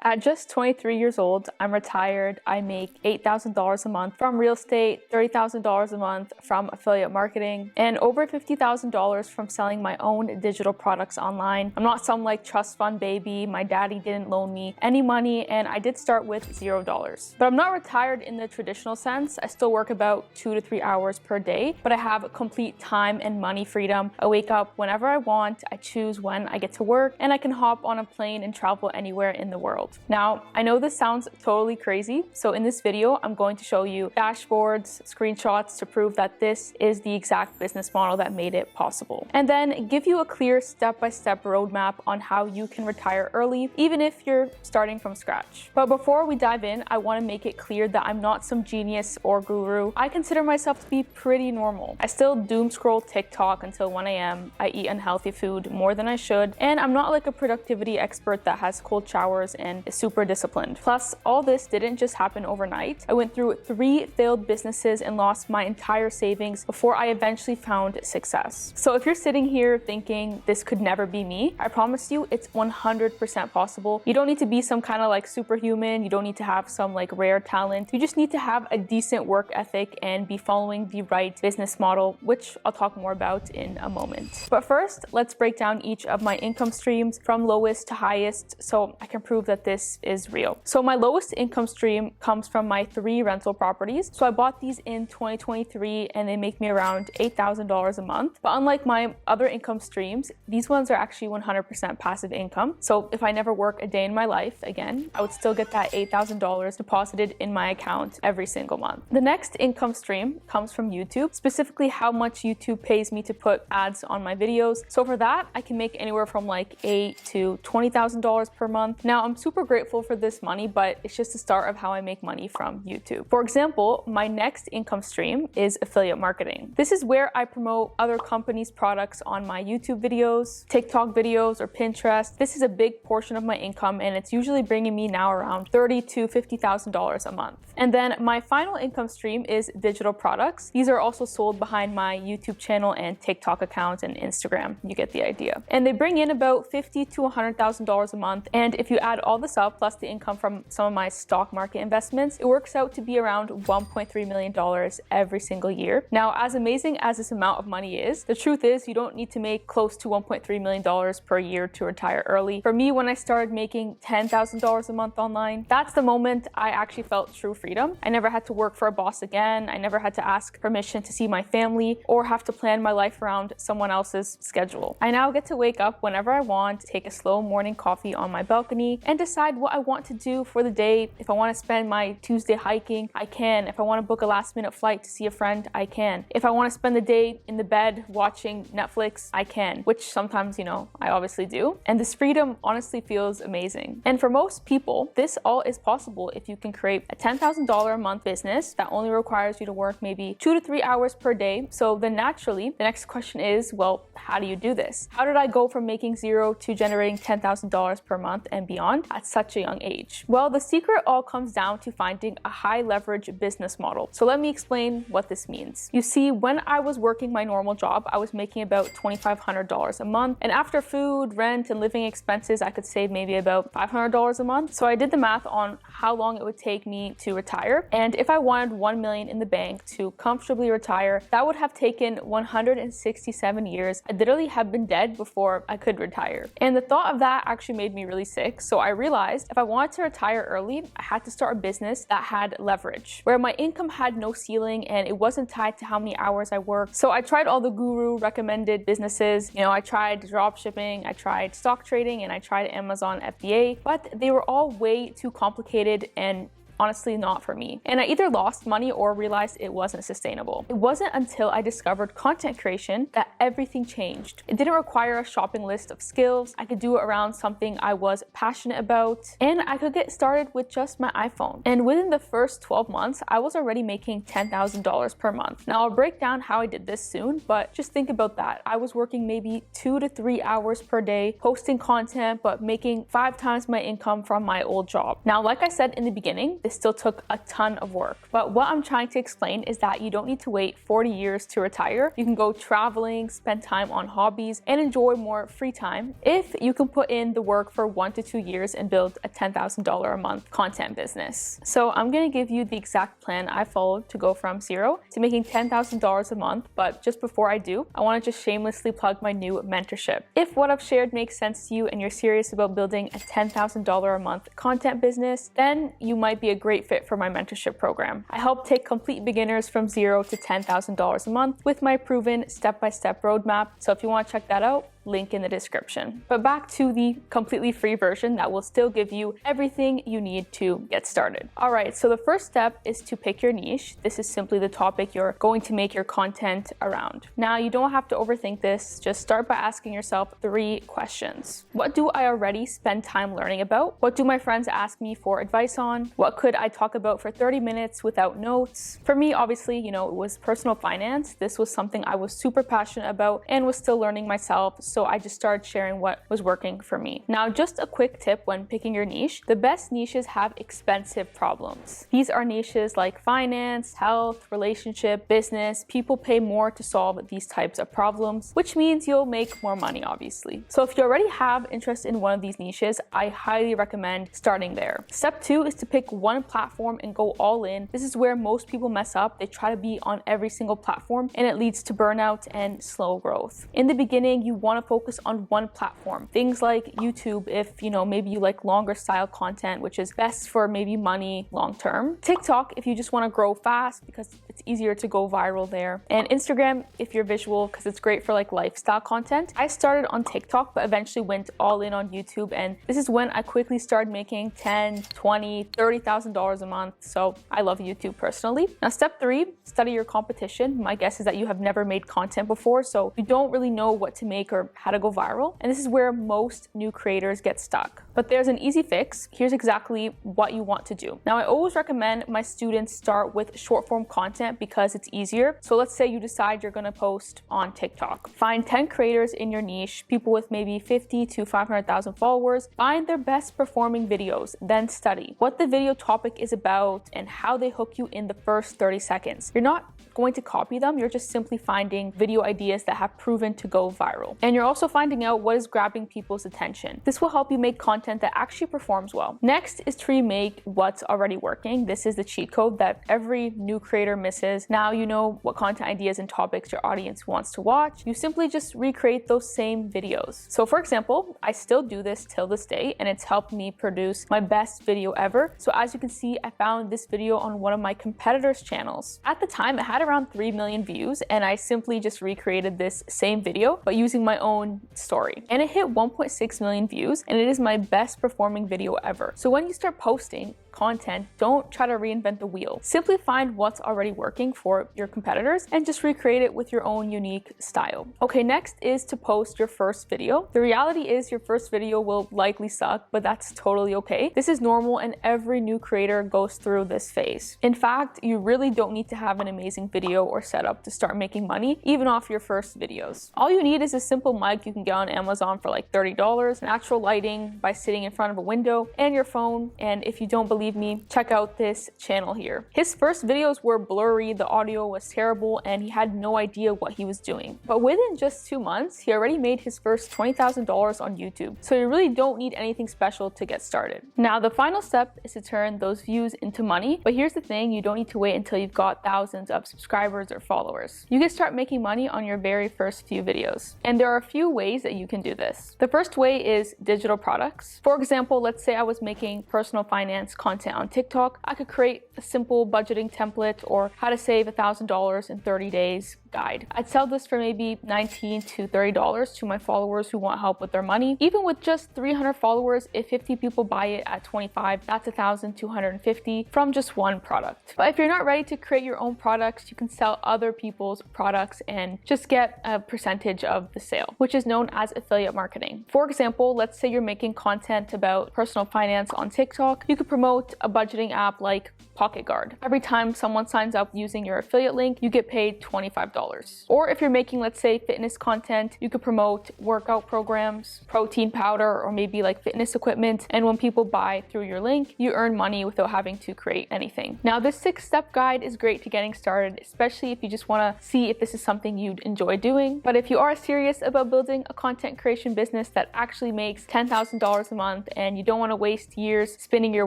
At just 23 years old, I'm retired. I make $8,000 a month from real estate, $30,000 a month from affiliate marketing, and over $50,000 from selling my own digital products online. I'm not some like trust fund baby. My daddy didn't loan me any money, and I did start with $0. But I'm not retired in the traditional sense. I still work about 2 to 3 hours per day, but I have complete time and money freedom. I wake up whenever I want. I choose when I get to work, and I can hop on a plane and travel anywhere in the world. Now, I know this sounds totally crazy, so in this video, I'm going to show you dashboards, screenshots to prove that this is the exact business model that made it possible. And then give you a clear step-by-step roadmap on how you can retire early, even if you're starting from scratch. But before we dive in, I want to make it clear that I'm not some genius or guru. I consider myself to be pretty normal. I still doom scroll TikTok until 1 a.m. I eat unhealthy food more than I should, and I'm not like a productivity expert that has cold showers and is super disciplined. Plus, all this didn't just happen overnight. I went through 3 failed businesses and lost my entire savings before I eventually found success. So if you're sitting here thinking this could never be me, I promise you it's 100% possible. You don't need to be some kind of like superhuman. You don't need to have some like rare talent. You just need to have a decent work ethic and be following the right business model, which I'll talk more about in a moment. But first, let's break down each of my income streams from lowest to highest so I can prove that this is real. So my lowest income stream comes from my 3 rental properties. So I bought these in 2023 and they make me around $8,000 a month. But unlike my other income streams, these ones are actually 100% passive income. So if I never work a day in my life again, I would still get that $8,000 deposited in my account every single month. The next income stream comes from YouTube, specifically how much YouTube pays me to put ads on my videos. So for that, I can make anywhere from like $8,000 to $20,000 per month. Now I'm super grateful for this money, but it's just the start of how I make money from YouTube. For example, my next income stream is affiliate marketing. This is where I promote other companies' products on my YouTube videos, TikTok videos, or Pinterest. This is a big portion of my income, and it's usually bringing me now around $30,000 to $50,000 a month. And then my final income stream is digital products. These are also sold behind my YouTube channel and TikTok account and Instagram. You get the idea. And they bring in about $50,000 to $100,000 a month. And if you add all this up, plus the income from some of my stock market investments, it works out to be around $1.3 million every single year. Now, as amazing as this amount of money is, the truth is you don't need to make close to $1.3 million per year to retire early. For me, when I started making $10,000 a month online, that's the moment I actually felt true freedom. I never had to work for a boss again. I never had to ask permission to see my family or have to plan my life around someone else's schedule. I now get to wake up whenever I want, take a slow morning coffee on my balcony, and decide what I want to do for the day. If I want to spend my Tuesday hiking, I can. If I want to book a last minute flight to see a friend, I can. If I want to spend the day in the bed watching Netflix, I can, which sometimes, I obviously do. And this freedom honestly feels amazing. And for most people, this all is possible if you can create a $10,000 a month business that only requires you to work maybe 2 to 3 hours per day. So then naturally, the next question is, well, how do you do this? How did I go from making $0 to generating $10,000 per month and beyond at such a young age? Well, the secret all comes down to finding a high leverage business model. So let me explain what this means. You see, when I was working my normal job, I was making about $2,500 a month. And after food, rent, and living expenses, I could save maybe about $500 a month. So I did the math on how long it would take me to retire. And if I wanted $1 million in the bank to comfortably retire, that would have taken 167 years. I'd literally have been dead before I could retire. And the thought of that actually made me really sick. So I realized if I wanted to retire early, I had to start a business that had leverage, where my income had no ceiling and it wasn't tied to how many hours I worked. So I tried all the guru recommended businesses. I tried drop shipping, I tried stock trading, and I tried Amazon FBA, but they were all way too complicated and honestly not for me. And I either lost money or realized it wasn't sustainable. It wasn't until I discovered content creation that everything changed. It didn't require a shopping list of skills. I could do it around something I was passionate about, and I could get started with just my iPhone. And within the first 12 months, I was already making $10,000 per month. Now I'll break down how I did this soon, but just think about that. I was working maybe 2 to 3 hours per day, posting content, but making 5 times my income from my old job. Now, like I said in the beginning, this still took a ton of work. But what I'm trying to explain is that you don't need to wait 40 years to retire. You can go traveling, spend time on hobbies, and enjoy more free time if you can put in the work for 1 to 2 years and build a $10,000 a month content business. So I'm going to give you the exact plan I followed to go from zero to making $10,000 a month. But just before I do, I want to just shamelessly plug my new mentorship. If what I've shared makes sense to you and you're serious about building a $10,000 a month content business, then you might be a great fit for my mentorship program. I help take complete beginners from zero to $10,000 a month with my proven step-by-step roadmap. So if you want to check that out, link in the description. But back to the completely free version that will still give you everything you need to get started. All right, so the first step is to pick your niche. This is simply the topic you're going to make your content around. Now, you don't have to overthink this. Just start by asking yourself 3 questions. What do I already spend time learning about? What do my friends ask me for advice on? What could I talk about for 30 minutes without notes? For me, obviously, it was personal finance. This was something I was super passionate about and was still learning myself. So I just started sharing what was working for me. Now, just a quick tip when picking your niche, the best niches have expensive problems. These are niches like finance, health, relationship, business. People pay more to solve these types of problems, which means you'll make more money, obviously. So if you already have interest in one of these niches, I highly recommend starting there. Step 2 is to pick one platform and go all in. This is where most people mess up. They try to be on every single platform and it leads to burnout and slow growth. In the beginning, you want to focus on one platform. Things like YouTube, if maybe you like longer style content, which is best for maybe money long term. TikTok, if you just want to grow fast because it's easier to go viral there. And Instagram, if you're visual, because it's great for like lifestyle content. I started on TikTok, but eventually went all in on YouTube. And this is when I quickly started making $10,000, $20,000, $30,000 a month. So I love YouTube personally. Now, step 3, study your competition. My guess is that you have never made content before, so you don't really know what to make or how to go viral. And this is where most new creators get stuck. But there's an easy fix. Here's exactly what you want to do. Now, I always recommend my students start with short form content because it's easier. So let's say you decide you're going to post on TikTok. Find 10 creators in your niche, people with maybe 50 to 500,000 followers. Find their best performing videos, then study what the video topic is about and how they hook you in the first 30 seconds. You're not going to copy them. You're just simply finding video ideas that have proven to go viral. And you're also finding out what is grabbing people's attention. This will help you make content that actually performs well. Next is to remake what's already working. This is the cheat code that every new creator misses. Now you know what content ideas and topics your audience wants to watch. You simply just recreate those same videos. So for example, I still do this till this day and it's helped me produce my best video ever. So as you can see, I found this video on one of my competitors' channels. At the time, it had around 3 million views and I simply just recreated this same video but using my own story. And it hit 1.6 million views and it is my best performing video ever. So when you start posting content, don't try to reinvent the wheel. Simply find what's already working for your competitors and just recreate it with your own unique style. Okay, next is to post your first video. The reality is your first video will likely suck, but that's totally okay. This is normal and every new creator goes through this phase. In fact, you really don't need to have an amazing video or setup to start making money, even off your first videos. All you need is a simple mic you can get on Amazon for like $30, natural lighting by sitting in front of a window, and your phone. And if you don't believe me, check out this channel here. His first videos were blurry, the audio was terrible, and he had no idea what he was doing. But within just 2 months, he already made his first $20,000 on YouTube. So you really don't need anything special to get started. Now, the final step is to turn those views into money. But here's the thing, you don't need to wait until you've got thousands of subscribers or followers. You can start making money on your very first few videos. And there are a few ways that you can do this. The first way is digital products. For example, let's say I was making personal finance content on TikTok. I could create a simple budgeting template or how to save $1,000 in 30 days guide. I'd sell this for maybe $19 to $30 to my followers who want help with their money. Even with just 300 followers, if 50 people buy it at 25, that's 1,250 from just one product. But if you're not ready to create your own products, you can sell other people's products and just get a percentage of the sale, which is known as affiliate marketing. For example, let's say you're making content about personal finance on TikTok. You could promote a budgeting app like Pocket Guard. Every time someone signs up using your affiliate link, you get paid $25. $5. Or if you're making, let's say, fitness content, you could promote workout programs, protein powder, or maybe like fitness equipment. And when people buy through your link, you earn money without having to create anything. Now, this 6-step guide is great to getting started, especially if you just want to see if this is something you'd enjoy doing. But if you are serious about building a content creation business that actually makes $10,000 a month and you don't want to waste years spinning your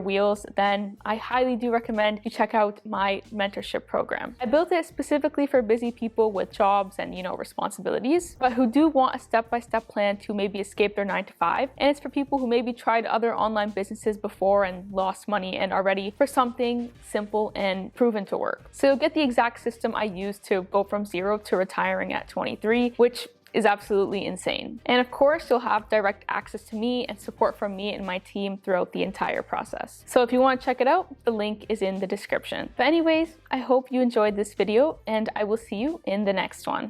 wheels, then I highly do recommend you check out my mentorship program. I built it specifically for busy people with jobs and, responsibilities, but who do want a step-by-step plan to maybe escape their 9-to-5. And it's for people who maybe tried other online businesses before and lost money and are ready for something simple and proven to work. So you'll get the exact system I used to go from 0 to retiring at 23, which is absolutely insane. And of course, you'll have direct access to me and support from me and my team throughout the entire process. So if you want to check it out, the link is in the description. But anyways, I hope you enjoyed this video and I will see you in the next one.